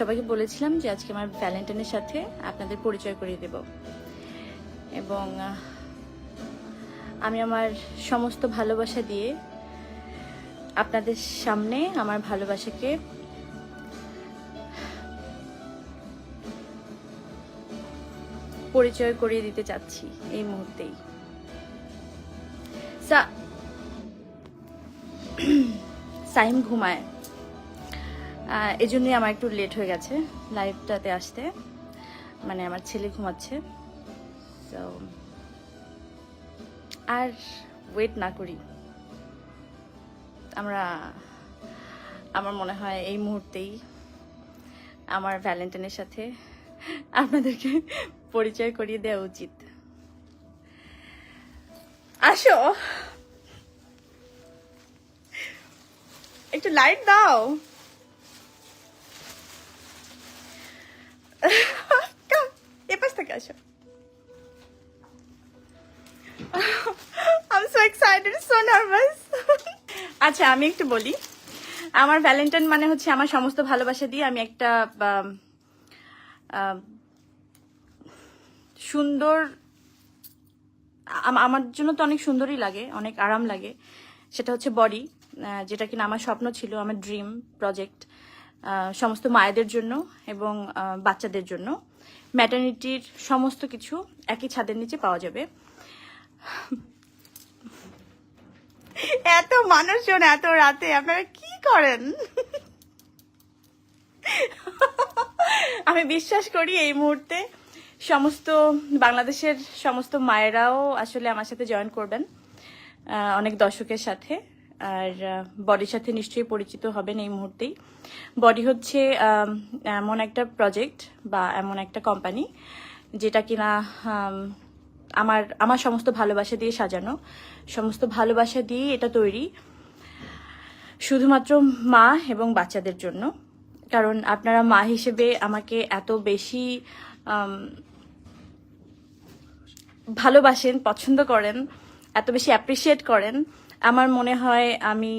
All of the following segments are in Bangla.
সবাইকে বলেছিলাম যে আজকে আমার ভ্যালেন্টাইনের সাথে আপনাদের পরিচয় করিয়ে দেব এবং আমি আমার সমস্ত ভালোবাসা দিয়ে আপনাদের সামনে আমার ভালোবাসাকে পরিচয় করিয়ে দিতে চাচ্ছি এই মুহূর্তেই। সাইম ঘুমায়, এজন্যই আমার একটু লেট হয়ে গেছে লাইভটাতে আসতে, মানে আমার ছেলে ঘুমাচ্ছে। তো আর ওয়েট না করি, আমার মনে হয় এই মুহূর্তেই আমার ভ্যালেন্টাইনের সাথে আপনাদেরকে পরিচয় করিয়ে দেওয়া উচিত। আসো, একটু লাইট দাও। এ পাশ থেকে আসো। I'm so excited, so nervous. আচ্ছা, আমি একটু বলি, আমার ভ্যালেন্টাইন মানে হচ্ছে আমার সমস্ত ভালোবাসা দিয়ে আমি একটা সুন্দর, আমার জন্য তো অনেক সুন্দরই লাগে, অনেক আরাম লাগে। সেটা হচ্ছে বডি, যেটা কিনা আমার স্বপ্ন ছিল, আমার ড্রিম প্রজেক্ট, সমস্ত মায়েদের জন্য এবং বাচ্চাদের জন্য। ম্যাটারনিটির সমস্ত কিছু একই ছাদের নিচে পাওয়া যাবে। এত মানুষজন এত রাতে আপনারা কি করেন? আমি বিশ্বাস করি এই মুহূর্তে সমস্ত বাংলাদেশের সমস্ত মায়েরাও আসলে আমার সাথে জয়েন করবেন, অনেক দর্শকের সাথে। আর বডির সাথে নিশ্চয়ই পরিচিত হবেন এই মুহূর্তেই। বডি হচ্ছে এমন একটা প্রজেক্ট বা এমন একটা কোম্পানি যেটা কিনা আমার সমস্ত ভালোবাসা দিয়ে সাজানো, সমস্ত ভালোবাসা দিয়ে এটা তৈরি, শুধুমাত্র মা এবং বাচ্চাদের জন্য। কারণ আপনারা মা হিসেবে আমাকে এত বেশি ভালোবাসেন, পছন্দ করেন, এত বেশি অ্যাপ্রিসিয়েট করেন। আমার মনে হয় আমি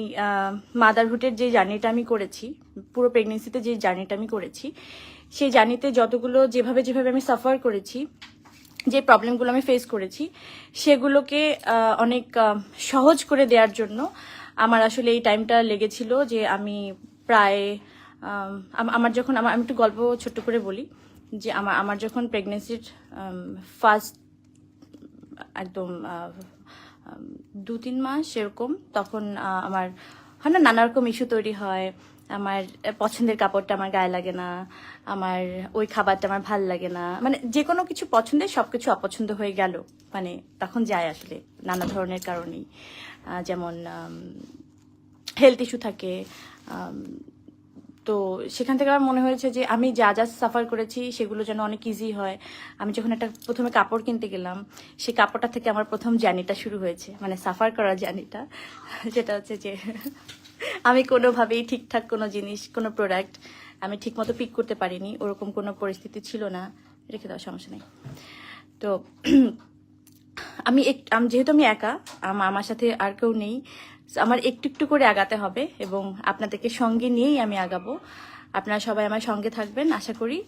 মাদারহুডের যে জার্নিটা আমি করেছি, পুরো প্রেগনেন্সিতে যে জার্নিটা আমি করেছি, সেই জার্নিতে যতগুলো যেভাবে আমি সাফার করেছি, যে প্রবলেমগুলো আমি ফেস করেছি, সেগুলোকে অনেক সহজ করে দেওয়ার জন্য আমার আসলে এই টাইমটা লেগেছিল। যে আমি প্রায় আমার যখন আমি একটু গল্প ছোট্ট করে বলি, যে আমার যখন প্রেগনেন্সির ফার্স্ট একদম 2-3 মাস এরকম, তখন আমার হয় না নানা রকম ইস্যু তৈরি হয়। আমার পছন্দের কাপড়টা আমার গায়ে লাগে না, আমার ওই খাবারটা আমার ভাল লাগে না, মানে যে কোনো কিছু পছন্দের সবকিছু অপছন্দ হয়ে গেল, মানে তখন যায় আসলে নানা ধরনের কারণেই। যেমন হেলথ ইস্যু থাকে। তো সেখান থেকে আমার মনে হয়েছে যে আমি যা সাফার করেছি সেগুলো যেন অনেক ইজি হয়। আমি যখন একটা প্রথমে কাপড় কিনতে গেলাম, সেই কাপড়টা থেকে আমার প্রথম জার্নিটা শুরু হয়েছে, মানে সাফার করার জার্নিটা। যেটা হচ্ছে যে আমি কোনোভাবেই ঠিকঠাক কোনো জিনিস, কোনো প্রোডাক্ট আমি ঠিকমতো পিক করতে পারিনি, ওরকম কোনো পরিস্থিতি ছিল না। রেখে দেওয়ার সমস্যা নেই। তো যেহেতু আমি একা, আমার সাথে আর কেউ নেই, আমার একটু একটু করে আগাতে হবে এবং আপনাদেরকে সঙ্গে নিয়েই আমি আগাবো। আপনারা সবাই আমার সঙ্গে থাকবেন আশা করি।